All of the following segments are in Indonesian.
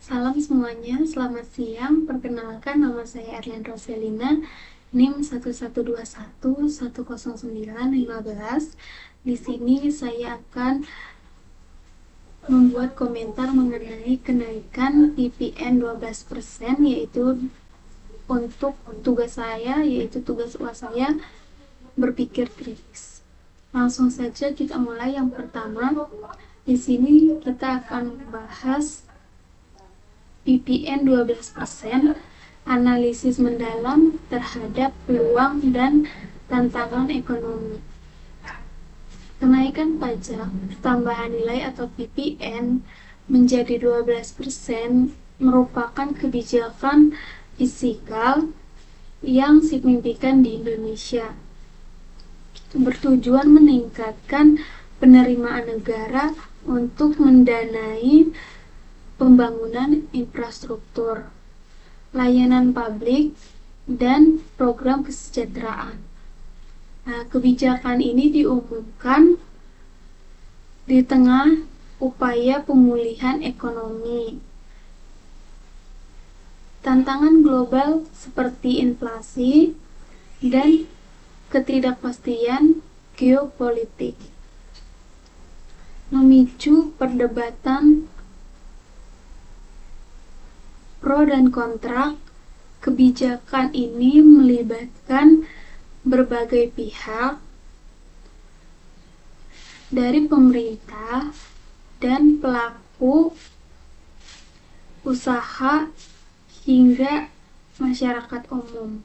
Salam semuanya, selamat siang. Perkenalkan, nama saya Erlian Roselina, NIM 1121100915. Di sini saya akan membuat komentar mengenai kenaikan PPN 12%, yaitu untuk tugas saya, yaitu tugas UAS saya, berpikir kritis. Langsung saja kita mulai. Yang pertama, di sini kita akan membahas PPN 12%, analisis mendalam terhadap peluang dan tantangan ekonomi. Kenaikan pajak tambahan nilai atau PPN menjadi 12% merupakan kebijakan fiskal yang signifikan di Indonesia, bertujuan meningkatkan penerimaan negara untuk mendanai pembangunan infrastruktur, layanan publik, dan program kesejahteraan. Kebijakan ini diumumkan di tengah upaya pemulihan ekonomi. Tantangan global seperti inflasi dan ketidakpastian geopolitik memicu perdebatan pro dan kontra. Kebijakan ini melibatkan berbagai pihak, dari pemerintah dan pelaku usaha hingga masyarakat umum.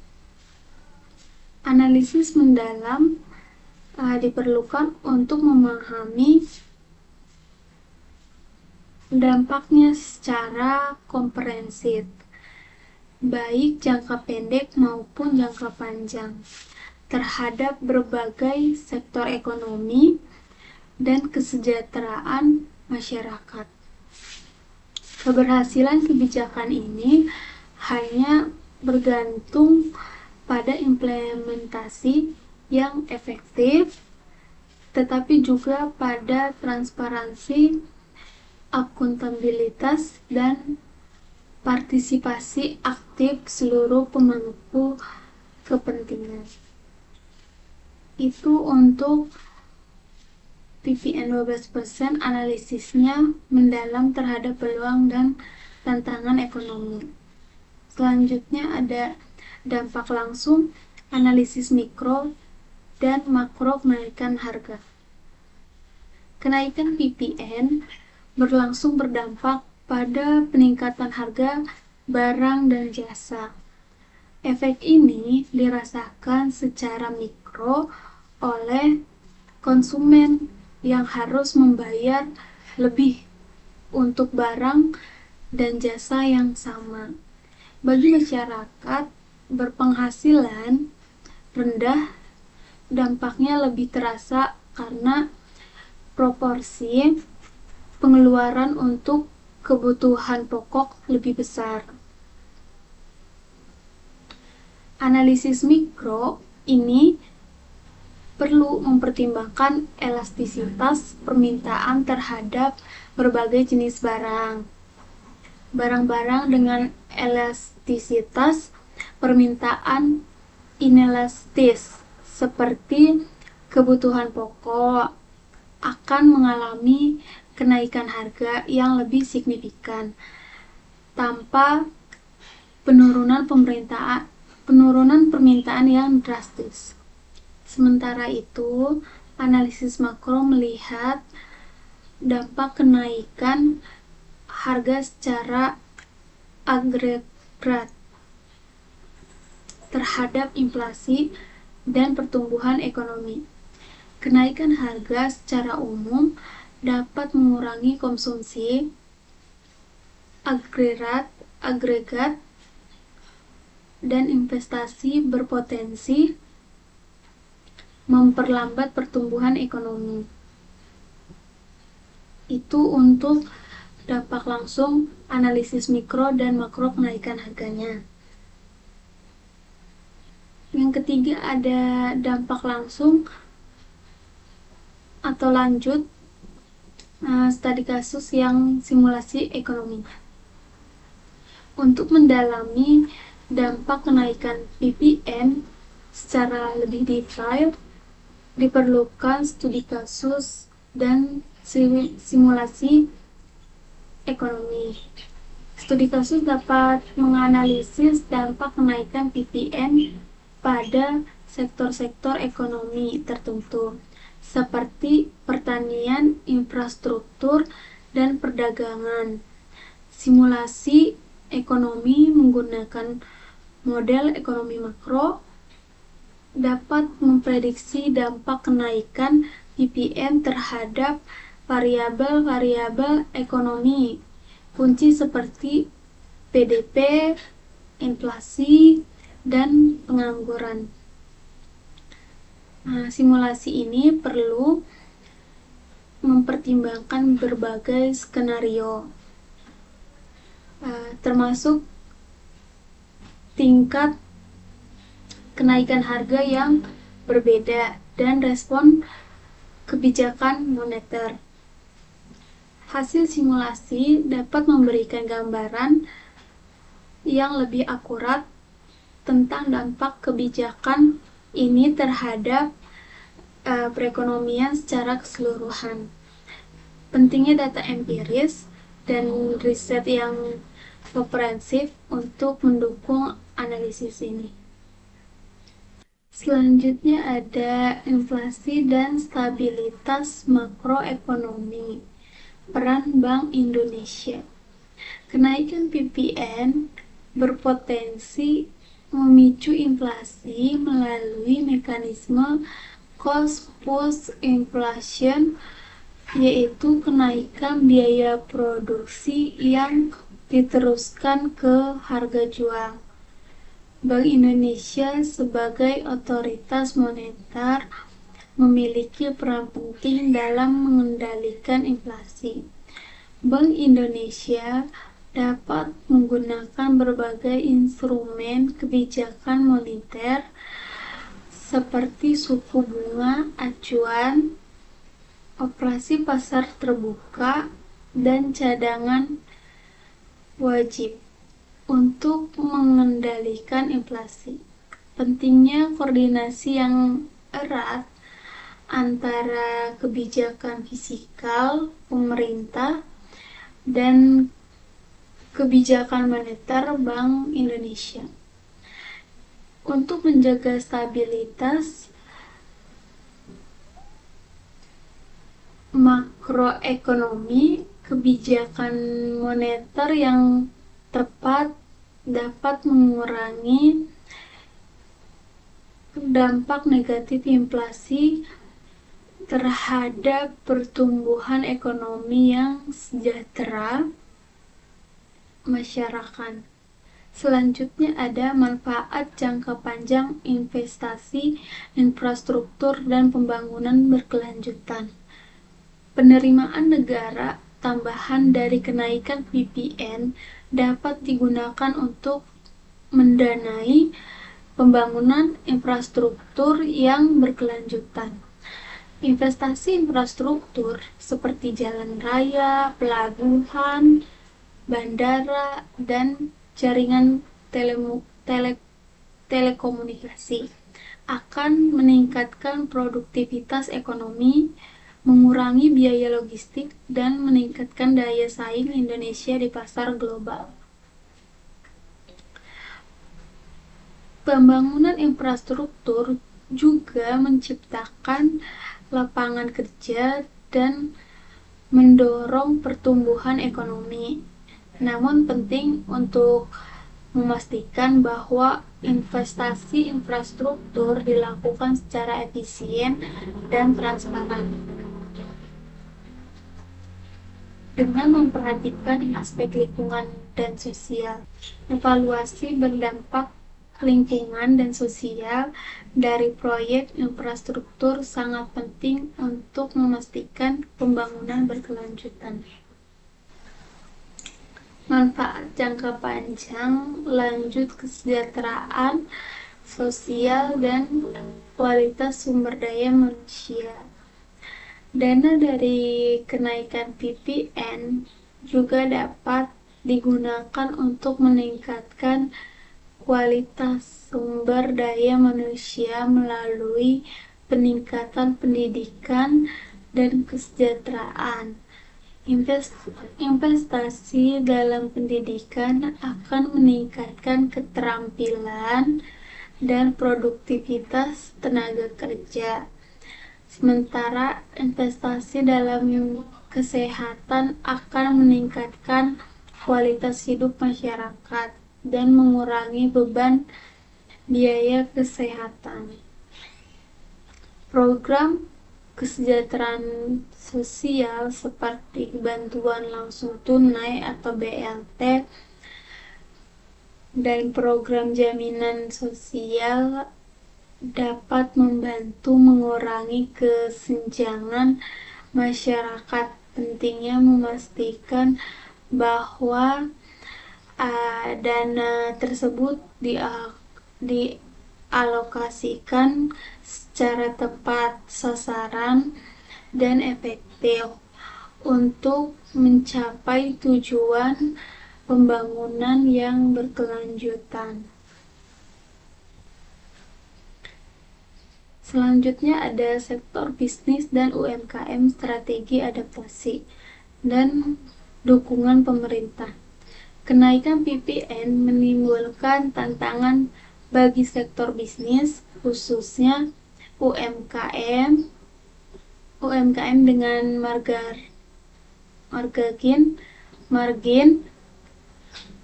Analisis mendalam diperlukan untuk memahami dampaknya secara komprehensif, baik jangka pendek maupun jangka panjang, terhadap berbagai sektor ekonomi dan kesejahteraan masyarakat. Keberhasilan kebijakan ini hanya bergantung pada implementasi yang efektif, tetapi juga pada transparansi, akuntabilitas, dan partisipasi aktif seluruh pemangku kepentingan. Itu untuk PPN 12%, analisisnya mendalam terhadap peluang dan tantangan ekonomi. Selanjutnya ada dampak langsung, analisis mikro dan makro kenaikan harga. Kenaikan PPN berlangsung berdampak pada peningkatan harga barang dan jasa. Efek ini dirasakan secara mikro oleh konsumen yang harus membayar lebih untuk barang dan jasa yang sama. Bagi masyarakat berpenghasilan rendah, dampaknya lebih terasa karena proporsi pengeluaran untuk kebutuhan pokok lebih besar. Analisis mikro ini perlu mempertimbangkan elastisitas permintaan terhadap berbagai jenis barang. Barang-barang dengan elastisitas permintaan inelastis seperti kebutuhan pokok akan mengalami kenaikan harga yang lebih signifikan tanpa penurunan permintaan yang drastis. Sementara itu, analisis makro melihat dampak kenaikan harga secara agregat terhadap inflasi dan pertumbuhan ekonomi. Kenaikan harga secara umum dapat mengurangi konsumsi agregat dan investasi, berpotensi memperlambat pertumbuhan ekonomi. Itu untuk dampak langsung, analisis mikro dan makro kenaikan harganya. Yang ketiga ada dampak langsung atau lanjut, studi kasus yang simulasi ekonomi. Untuk mendalami dampak kenaikan PPN secara lebih detail, diperlukan studi kasus dan simulasi ekonomi. Studi kasus dapat menganalisis dampak kenaikan PPN pada sektor-sektor ekonomi tertentu, seperti pertanian, infrastruktur, dan perdagangan. Simulasi ekonomi menggunakan model ekonomi makro dapat memprediksi dampak kenaikan PPN terhadap variabel-variabel ekonomi kunci seperti PDB, inflasi, dan pengangguran. Simulasi ini perlu mempertimbangkan berbagai skenario, termasuk tingkat kenaikan harga yang berbeda dan respon kebijakan moneter. Hasil simulasi dapat memberikan gambaran yang lebih akurat tentang dampak kebijakan ini terhadap perekonomian secara keseluruhan. Pentingnya data empiris dan riset yang komprehensif untuk mendukung analisis ini. Selanjutnya ada inflasi dan stabilitas makroekonomi. Peran Bank Indonesia. Kenaikan PPN berpotensi memicu inflasi melalui mekanisme cost push inflation, yaitu kenaikan biaya produksi yang diteruskan ke harga jual. Bank Indonesia sebagai otoritas moneter memiliki peran penting dalam mengendalikan inflasi. Bank Indonesia dapat menggunakan berbagai instrumen kebijakan moneter seperti suku bunga acuan, operasi pasar terbuka, dan cadangan wajib untuk mengendalikan inflasi. Pentingnya koordinasi yang erat antara kebijakan fiskal pemerintah dan kebijakan moneter Bank Indonesia. Untuk menjaga stabilitas makroekonomi, kebijakan moneter yang tepat dapat mengurangi dampak negatif inflasi terhadap pertumbuhan ekonomi yang sejahtera masyarakat. Selanjutnya ada manfaat jangka panjang investasi infrastruktur dan pembangunan berkelanjutan. Penerimaan negara tambahan dari kenaikan PPN dapat digunakan untuk mendanai pembangunan infrastruktur yang berkelanjutan. Investasi infrastruktur seperti jalan raya, pelabuhan, bandara, dan jaringan telekomunikasi akan meningkatkan produktivitas ekonomi, mengurangi biaya logistik, dan meningkatkan daya saing Indonesia di pasar global. Pembangunan infrastruktur juga menciptakan lapangan kerja dan mendorong pertumbuhan ekonomi. Namun penting untuk memastikan bahwa investasi infrastruktur dilakukan secara efisien dan transparan, dengan memperhatikan aspek lingkungan dan sosial. Evaluasi berdampak lingkungan dan sosial dari proyek infrastruktur sangat penting untuk memastikan pembangunan berkelanjutan. Manfaat jangka panjang, lanjut kesejahteraan sosial dan kualitas sumber daya manusia. Dana dari kenaikan PPN juga dapat digunakan untuk meningkatkan kualitas sumber daya manusia melalui peningkatan pendidikan dan kesejahteraan. Investasi dalam pendidikan akan meningkatkan keterampilan dan produktivitas tenaga kerja. Sementara investasi dalam kesehatan akan meningkatkan kualitas hidup masyarakat dan mengurangi beban biaya kesehatan. Program kesejahteraan sosial seperti bantuan langsung tunai atau BLT dan program jaminan sosial dapat membantu mengurangi kesenjangan masyarakat. Pentingnya memastikan bahwa dana tersebut dialokasikan secara tepat sasaran dan efektif untuk mencapai tujuan pembangunan yang berkelanjutan. Selanjutnya ada sektor bisnis dan UMKM, strategi adaptasi dan dukungan pemerintah. Kenaikan PPN menimbulkan tantangan bagi sektor bisnis, khususnya UMKM dengan margin.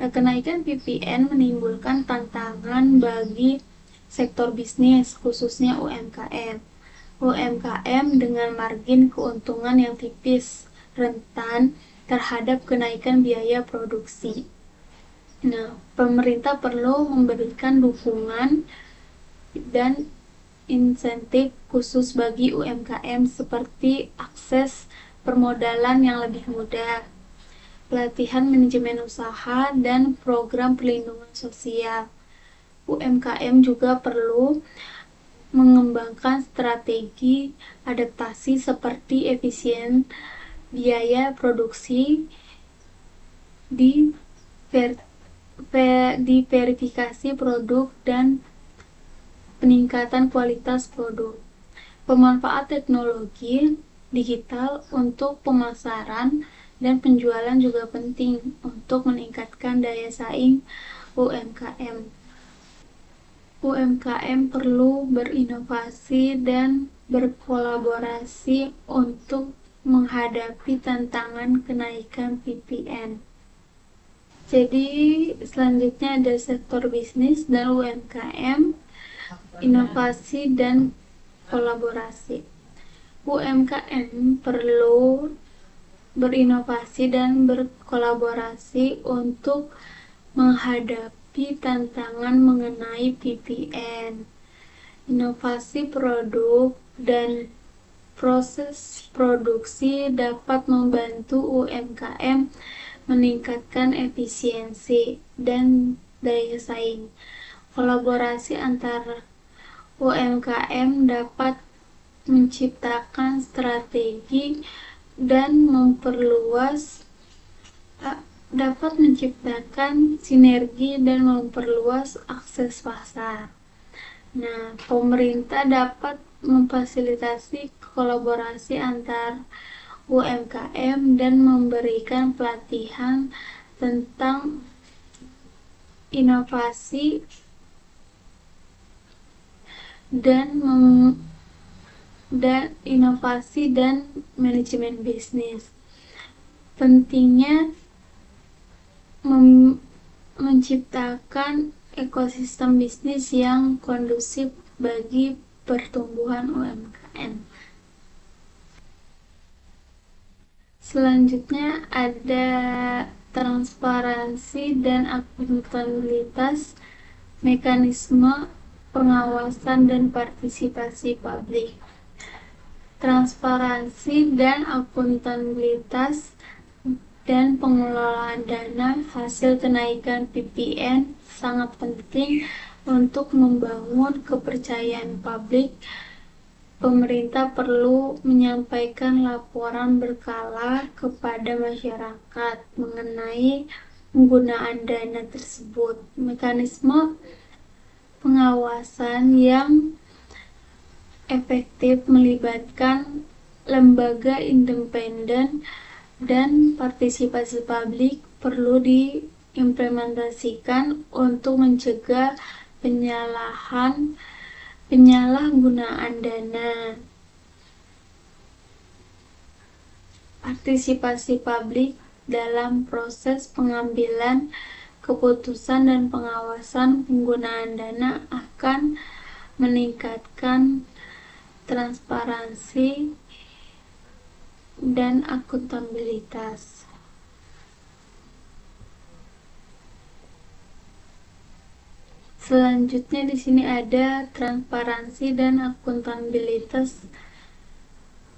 Kenaikan PPN menimbulkan tantangan bagi sektor bisnis, khususnya UMKM dengan margin keuntungan yang tipis, rentan terhadap kenaikan biaya produksi. Nah, pemerintah perlu memberikan dukungan dan insentif khusus bagi UMKM seperti akses permodalan yang lebih mudah, pelatihan manajemen usaha, dan program perlindungan sosial. UMKM juga perlu mengembangkan strategi adaptasi seperti efisien biaya produksi, diverifikasi produk, dan peningkatan kualitas produk. Pemanfaat teknologi digital untuk pemasaran dan penjualan juga penting untuk meningkatkan daya saing UMKM. UMKM perlu berinovasi dan berkolaborasi untuk menghadapi tantangan kenaikan PPN. Jadi selanjutnya ada sektor bisnis dan UMKM, inovasi dan kolaborasi. UMKM perlu berinovasi dan berkolaborasi untuk menghadapi tantangan mengenai PPN. Inovasi produk dan proses produksi dapat membantu UMKM meningkatkan efisiensi dan daya saing. Kolaborasi antar UMKM dapat menciptakan strategi dan sinergi dan memperluas akses pasar. Nah, pemerintah dapat memfasilitasi kolaborasi antar UMKM dan memberikan pelatihan tentang inovasi dan manajemen bisnis. Pentingnya menciptakan ekosistem bisnis yang kondusif bagi pertumbuhan UMKM. Selanjutnya ada transparansi dan akuntabilitas, mekanisme pengawasan dan partisipasi publik. Transparansi dan akuntabilitas dan pengelolaan dana hasil kenaikan PPN sangat penting untuk membangun kepercayaan publik. Pemerintah perlu menyampaikan laporan berkala kepada masyarakat mengenai penggunaan dana tersebut. Mekanisme pengawasan yang efektif melibatkan lembaga independen dan partisipasi publik perlu diimplementasikan untuk mencegah penyalahgunaan dana. Partisipasi publik dalam proses pengambilan keputusan dan pengawasan penggunaan dana akan meningkatkan transparansi dan akuntabilitas. Selanjutnya di sini ada transparansi dan akuntabilitas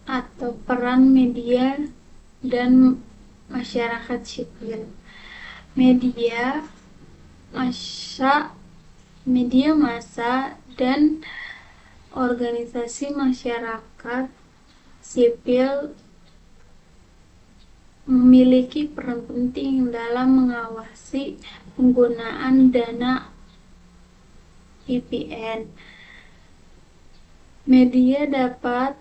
atau peran media dan masyarakat sipil. Media massa dan organisasi masyarakat sipil memiliki peran penting dalam mengawasi penggunaan dana PPN. Media dapat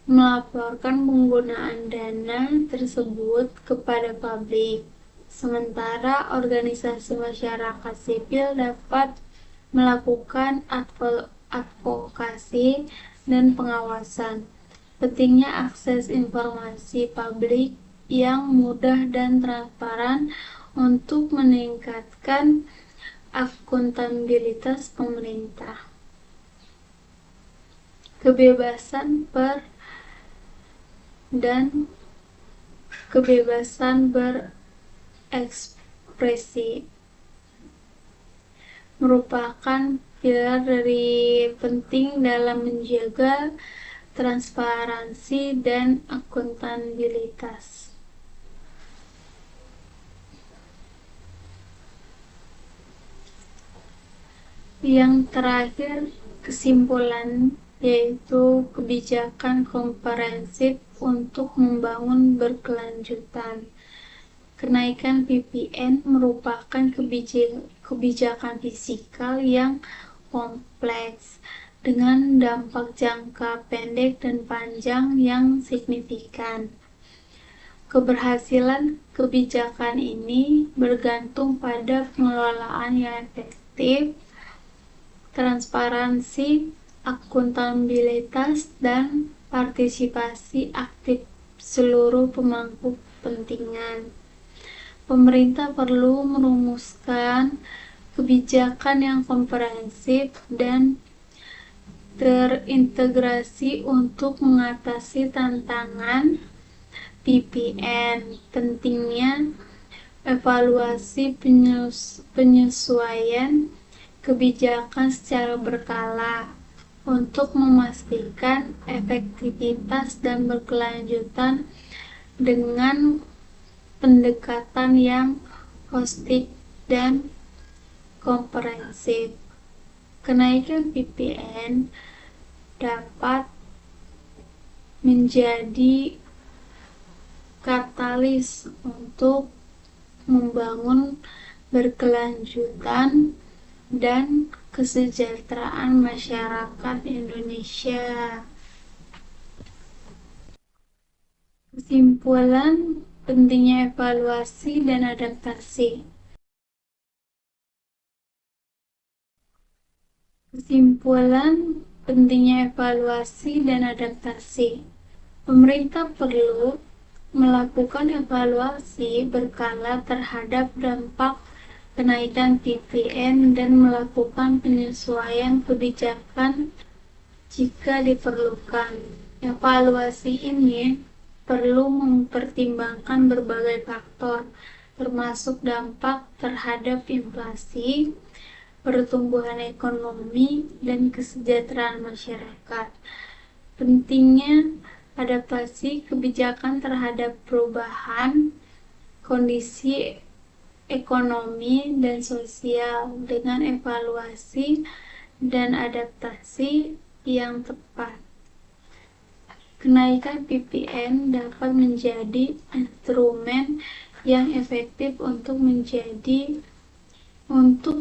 melaporkan penggunaan dana tersebut kepada publik, sementara organisasi masyarakat sipil dapat melakukan advokasi dan pengawasan. Pentingnya akses informasi publik yang mudah dan transparan untuk meningkatkan akuntabilitas pemerintah. Kebebasan berekspresi merupakan pilar dari penting dalam menjaga transparansi dan akuntabilitas. Yang terakhir, kesimpulan yaitu kebijakan komprehensif untuk membangun berkelanjutan. Kenaikan PPN merupakan kebijakan fiskal yang kompleks dengan dampak jangka pendek dan panjang yang signifikan. Keberhasilan kebijakan ini bergantung pada pengelolaan yang efektif, transparansi, akuntabilitas, dan partisipasi aktif seluruh pemangku kepentingan. Pemerintah perlu merumuskan kebijakan yang komprehensif dan terintegrasi untuk mengatasi tantangan PPN. Pentingnya evaluasi penyesuaian kebijakan secara berkala untuk memastikan efektivitas dan berkelanjutan dengan pendekatan yang holistik dan komprehensif. Kenaikan PPN dapat menjadi katalis untuk membangun berkelanjutan dan kesejahteraan masyarakat Indonesia. Kesimpulan, pentingnya evaluasi dan adaptasi. Pemerintah perlu melakukan evaluasi berkala terhadap dampak kenaikan PPN dan melakukan penyesuaian kebijakan jika diperlukan. Evaluasi ini perlu mempertimbangkan berbagai faktor, termasuk dampak terhadap inflasi, pertumbuhan ekonomi, dan kesejahteraan masyarakat. Pentingnya adaptasi kebijakan terhadap perubahan kondisi ekonomi dan sosial dengan evaluasi dan adaptasi yang tepat. Kenaikan PPN dapat menjadi instrumen yang efektif untuk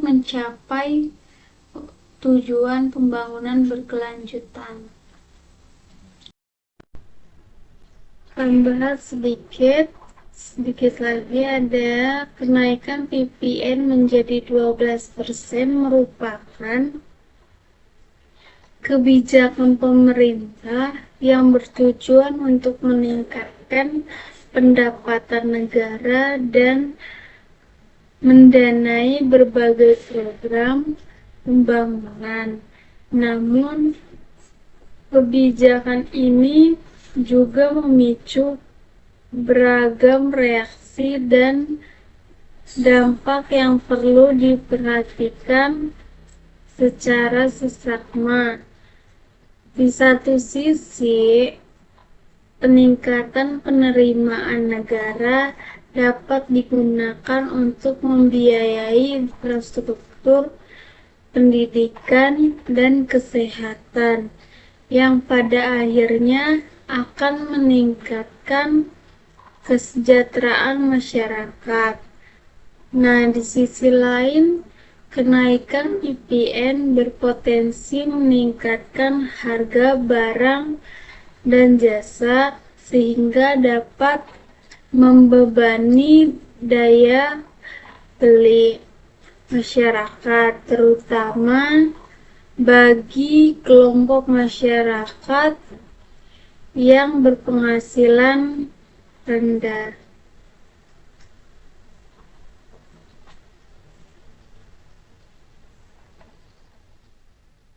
mencapai tujuan pembangunan berkelanjutan. Akan bahas sedikit lagi ada kenaikan PPN menjadi 12% merupakan kebijakan pemerintah yang bertujuan untuk meningkatkan pendapatan negara dan mendanai berbagai program pembangunan. Namun, kebijakan ini juga memicu beragam reaksi dan dampak yang perlu diperhatikan secara seksama. Di satu sisi, peningkatan penerimaan negara dapat digunakan untuk membiayai infrastruktur pendidikan dan kesehatan yang pada akhirnya akan meningkatkan kesejahteraan masyarakat. Nah, di sisi lain, kenaikan PPN berpotensi meningkatkan harga barang dan jasa sehingga dapat membebani daya beli masyarakat, terutama bagi kelompok masyarakat yang berpenghasilan rendah.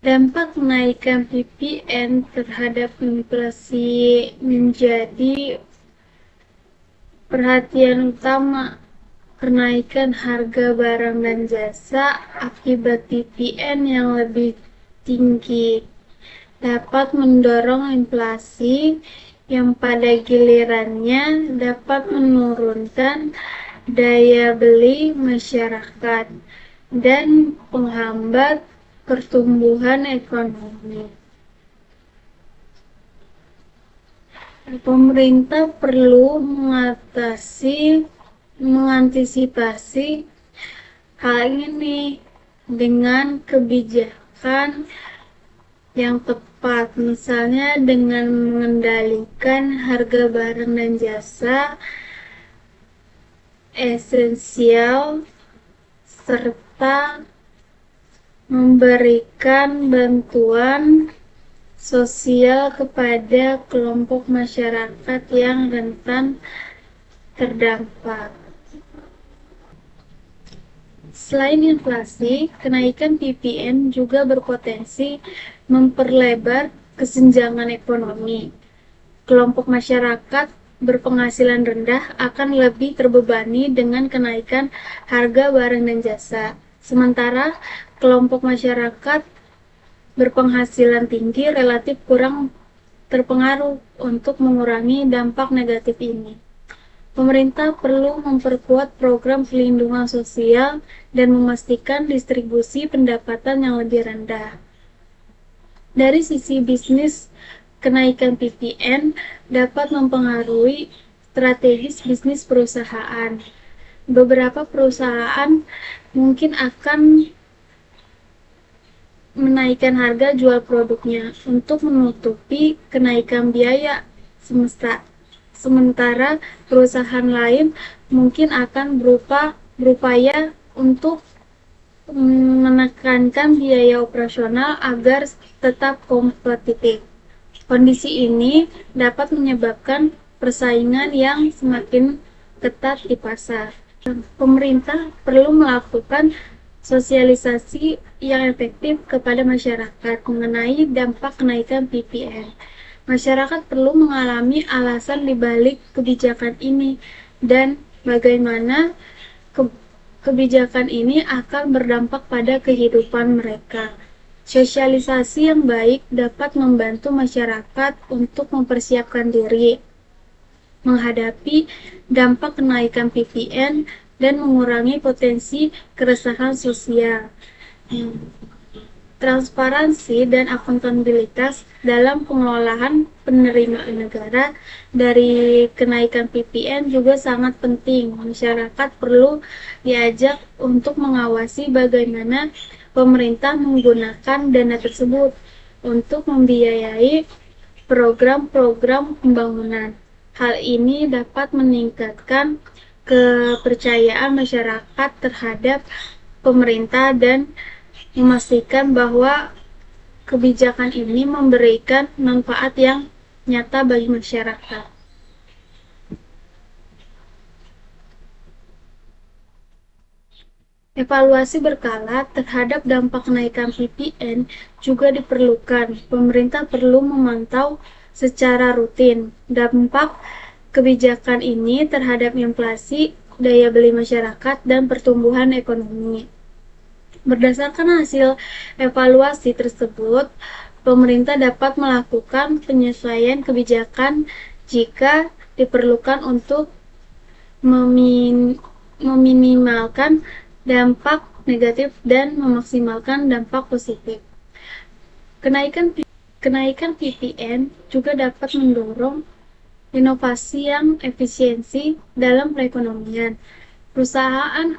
Dampak kenaikan PPN terhadap inflasi menjadi perhatian utama. Kenaikan harga barang dan jasa akibat PPN yang lebih tinggi dapat mendorong inflasi yang pada gilirannya dapat menurunkan daya beli masyarakat dan menghambat pertumbuhan ekonomi. Pemerintah perlu mengantisipasi hal ini dengan kebijakan yang tepat, misalnya dengan mengendalikan harga barang dan jasa esensial serta memberikan bantuan sosial kepada kelompok masyarakat yang rentan terdampak. Selain inflasi, kenaikan PPN juga berpotensi memperlebar kesenjangan ekonomi. Kelompok masyarakat berpenghasilan rendah akan lebih terbebani dengan kenaikan harga barang dan jasa. Sementara kelompok masyarakat berpenghasilan tinggi relatif kurang terpengaruh. Untuk mengurangi dampak negatif ini, pemerintah perlu memperkuat program perlindungan sosial dan memastikan distribusi pendapatan yang lebih rendah. Dari sisi bisnis, kenaikan PPN dapat mempengaruhi strategis bisnis perusahaan. Beberapa perusahaan mungkin akan menaikkan harga jual produknya untuk menutupi kenaikan biaya sementara perusahaan lain mungkin akan berupaya untuk menekankan biaya operasional agar tetap kompetitif. Kondisi ini dapat menyebabkan persaingan yang semakin ketat di pasar. Pemerintah perlu melakukan sosialisasi yang efektif kepada masyarakat mengenai dampak kenaikan PPN. Masyarakat perlu mengalami alasan dibalik kebijakan ini dan bagaimana kebijakan ini akan berdampak pada kehidupan mereka. Sosialisasi yang baik dapat membantu masyarakat untuk mempersiapkan diri menghadapi dampak kenaikan PPN dan mengurangi potensi keresahan sosial. Transparansi dan akuntabilitas dalam pengelolaan penerimaan negara dari kenaikan PPN juga sangat penting. Masyarakat perlu diajak untuk mengawasi bagaimana pemerintah menggunakan dana tersebut untuk membiayai program-program pembangunan. Hal ini dapat meningkatkan kepercayaan masyarakat terhadap pemerintah dan memastikan bahwa kebijakan ini memberikan manfaat yang nyata bagi masyarakat. Evaluasi berkala terhadap dampak kenaikan PPN juga diperlukan. Pemerintah perlu memantau secara rutin dampak kebijakan ini terhadap inflasi, daya beli masyarakat, dan pertumbuhan ekonomi. Berdasarkan hasil evaluasi tersebut, pemerintah dapat melakukan penyesuaian kebijakan jika diperlukan untuk meminimalkan dampak negatif dan memaksimalkan dampak positif. Kenaikan PPN juga dapat mendorong inovasi yang efisiensi dalam perekonomian. Perusahaan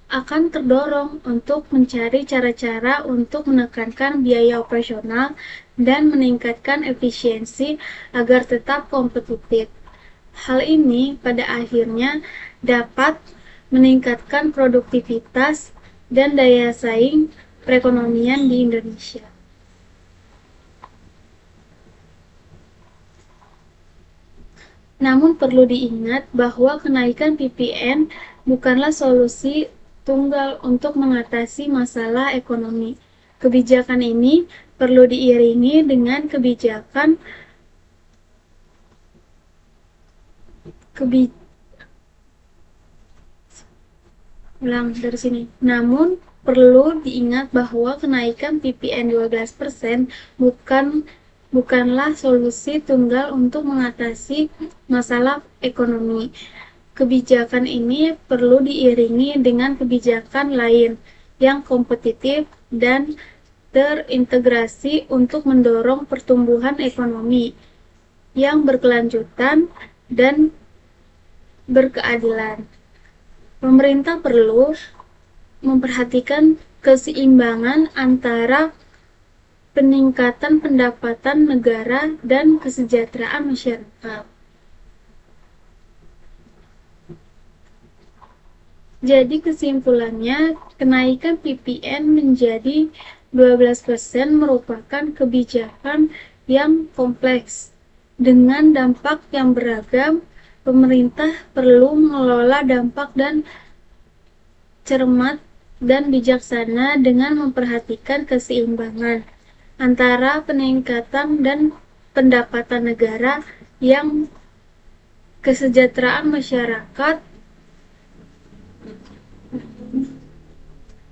akan terdorong untuk mencari cara-cara untuk menekankan biaya operasional dan meningkatkan efisiensi agar tetap kompetitif. Hal ini pada akhirnya dapat meningkatkan produktivitas dan daya saing perekonomian di Indonesia. Namun perlu diingat bahwa kenaikan PPN bukanlah solusi tunggal untuk mengatasi masalah ekonomi. Kebijakan ini perlu diiringi dengan Namun perlu diingat bahwa kenaikan PPN 12% bukanlah solusi tunggal untuk mengatasi masalah ekonomi. Kebijakan ini perlu diiringi dengan kebijakan lain yang kompetitif dan terintegrasi untuk mendorong pertumbuhan ekonomi yang berkelanjutan dan berkeadilan. Pemerintah perlu memperhatikan keseimbangan antara peningkatan pendapatan negara dan kesejahteraan masyarakat. Jadi kesimpulannya, kenaikan PPN menjadi 12% merupakan kebijakan yang kompleks. Dengan dampak yang beragam, pemerintah perlu mengelola dampak dan cermat dan bijaksana dengan memperhatikan keseimbangan antara peningkatan dan pendapatan negara yang kesejahteraan masyarakat.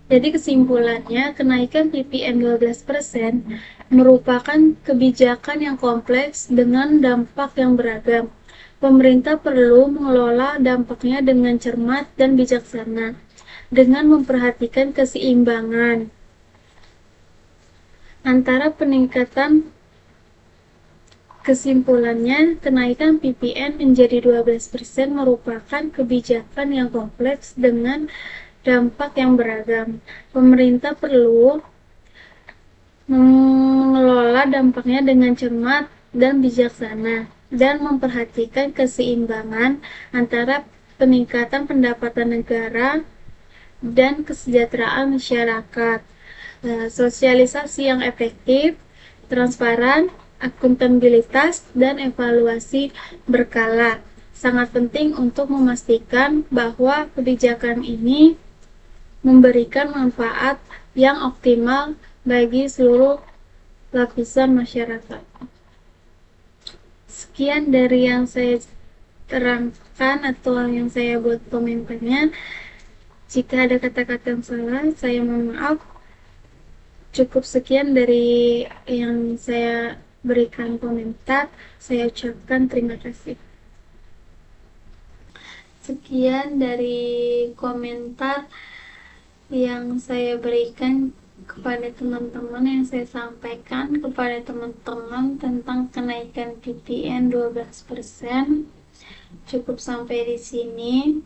Jadi kesimpulannya, kenaikan PPN 12% merupakan kebijakan yang kompleks dengan dampak yang beragam. Pemerintah perlu mengelola dampaknya dengan cermat dan bijaksana, dengan memperhatikan keseimbangan antara peningkatan. Kesimpulannya, kenaikan PPN menjadi 12% merupakan kebijakan yang kompleks dengan dampak yang beragam. Pemerintah perlu mengelola dampaknya dengan cermat dan bijaksana dan memperhatikan keseimbangan antara peningkatan pendapatan negara dan kesejahteraan masyarakat. Sosialisasi yang efektif, transparan, akuntabilitas, dan evaluasi berkala sangat penting untuk memastikan bahwa kebijakan ini memberikan manfaat yang optimal bagi seluruh lapisan masyarakat. Sekian dari yang saya terangkan atau yang saya buat komentarnya. Jika ada kata-kata yang salah, saya mohon maaf. Cukup sekian dari yang saya berikan komentar. Saya ucapkan terima kasih. Sekian dari komentar yang saya berikan kepada teman-teman yang saya sampaikan kepada teman-teman tentang kenaikan PPN 12%. Cukup sampai di sini.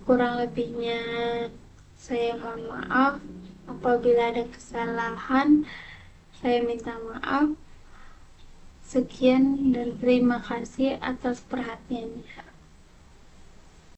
Kurang lebihnya saya mohon maaf. Apabila ada kesalahan, saya minta maaf. Sekian dan terima kasih atas perhatiannya.